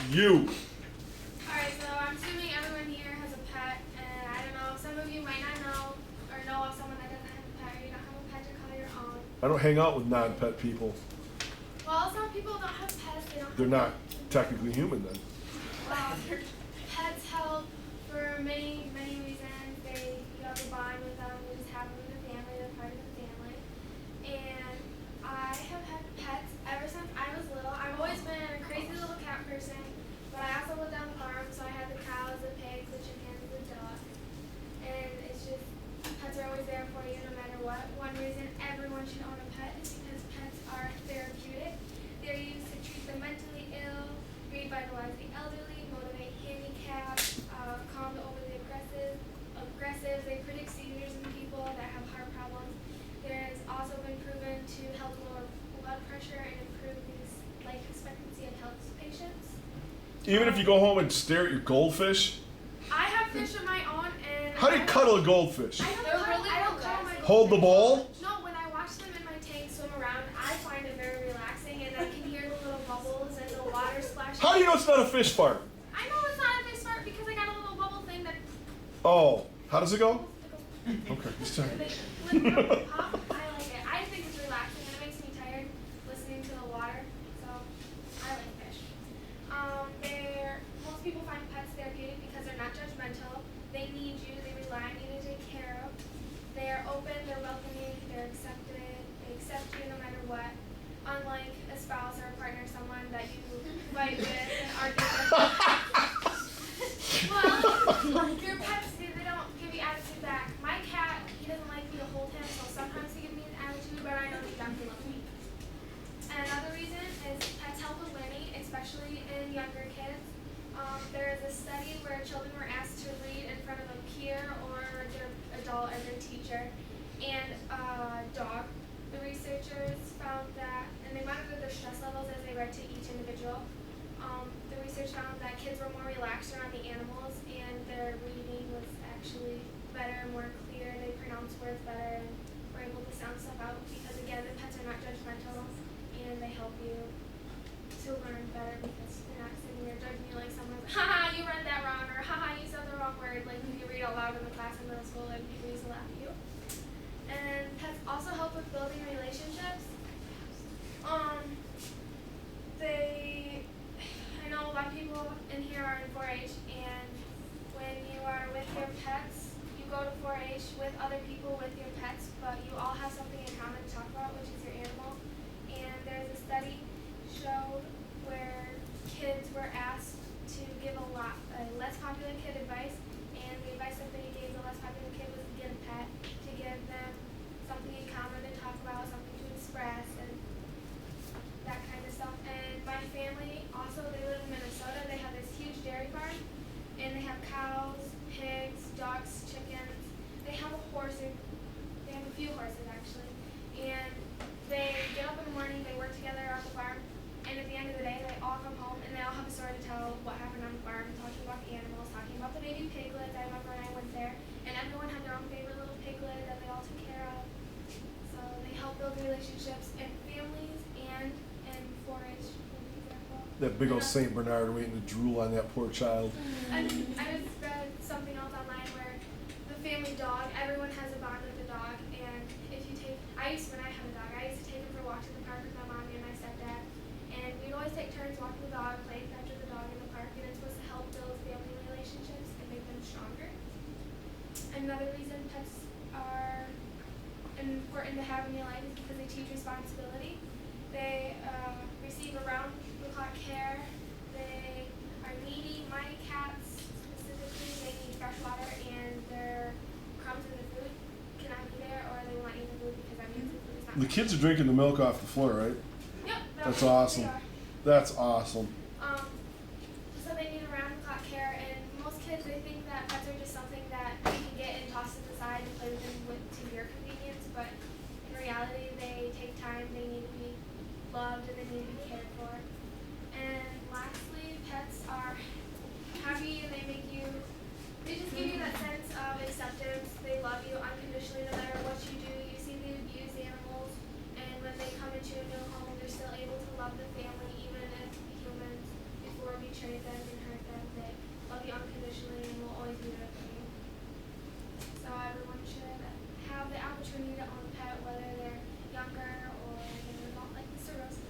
You. Alright, so I'm assuming everyone here has a pet, and I don't know, some of you might not know or know of someone that doesn't have a pet, or you don't have a pet to call your own. I don't hang out with non-pet people. Well, some people don't have pets, They're not technically human then. Well, pets help for many, many reasons. You have a bond with them, you just have them in the family, they're part of the family. And I have had pets ever since I was little. I've always been a crazy little cat person, but I also lived on the farm, so I had the cows, the pigs, the chickens, the ducks. And it's just, pets are always there for you no matter what. One reason everyone should own a pet is because pets are therapeutic. They're used to treat the mentally ill, revitalize the elderly, motivate handicapped, calm the overly aggressive. They predict seizures in people that have heart problems. There has also been proven to help lower blood pressure and improve the life expectancy of health patients. Even if you go home and stare at your goldfish? I have fish of my own, and How do you cuddle a goldfish? I don't cuddle my Hold the ball? No, when I watch them in my tank swim around, I find it very relaxing, and I can hear the little bubbles and the water splash. How do you know it's not a fish fart? I know it's not a fish fart because I got a little bubble thing that. Oh, how does it go? Okay, just checking. Pop. I like it. I think it's relaxing and it makes me tired listening to the water. So I like fish. Most people find pets therapeutic because they're not judgmental. They need you. They rely on you to take care of. They are open. They're welcoming. They're accepted. They accept you no matter what. Unlike a spouse or a partner, someone that you fight with and argue with. Well, your pets, they don't give you attitude back. My cat, he doesn't like me to hold him, so sometimes he gives me an attitude, but I know deep down he loves me. And another reason is pets help with learning, especially in younger kids. There is a study where children were asked to read in front of a peer or their adult or their teacher, and a dog. The researchers found that, and they monitored their stress levels as they read to each individual. The research found that kids were more relaxed around the animals, and their reading was actually better, more clear. They pronounced words better and were able to sound stuff out because, again, the pets are not judgmental, and they help you to learn better because they're not sitting there judging you like someone's like, haha, you read that wrong, or haha, you said the wrong word, like when you read out loud in the class in middle school and people used to laugh at you. And pets also help with building relationships. I know a lot of people in here are in 4-H, and when you are with your pets, you go to 4-H with other people with your pets, but you all have something in common to talk about, which is your animal. And there's a study showed where kids were asked to give a less popular kid advice, and the advice that they gave the less popular kid was to get a pet, to give them something in common to talk about, something to express, and that kind of stuff. And my family also, they live in Minnesota. They have this huge dairy farm, and they have cows, pigs, ducks, chickens. They have a horse. They have a few horses actually, and they get up in the morning. They work together on the farm, and at the end of the day, they all come home and they all have a story to tell what happened on the farm, talking about the animals, talking about the baby piglets. I remember when I went there, and everyone had their own favorite little piglet that they all took care of. So they help build relationships in families and in 4-H, for example. That big old Saint Bernard waiting to drool on that poor child. I just read something else online where the family dog, everyone has a bond with the dog, and if you take, when I had a dog, I used to take him for walks in the park with my mommy and my stepdad, and we'd always take turns walking the dog, playing fetch with the dog in the park, and it's supposed to help build family relationships and make them stronger. Another reason pets are important to have in your life is because they teach responsibility. They receive around-the-clock care. They are needy. My cats specifically, they need fresh water, and their crumbs in the food cannot be there, or they will not eat the food because that means the food is not. The kids are drinking the milk off the floor, right? Yep. That's awesome. That's awesome. So they need around-the-clock care, and most kids, they think that pets are just something that you can get and toss to the side and play with them to your convenience, but in reality, they take time, they need to be loved, and they need to be cared for. And lastly, pets are happy, and they just give you that sense of acceptance. They love you unconditionally no matter what you do. You see the abused animals, and when they come into a new home, they're still able to love the family, even if humans before betray them and hurt them. They love you unconditionally and will always be there for you. So everyone should have the opportunity to own a pet, whether they're younger or they're not like Mr. Rose's.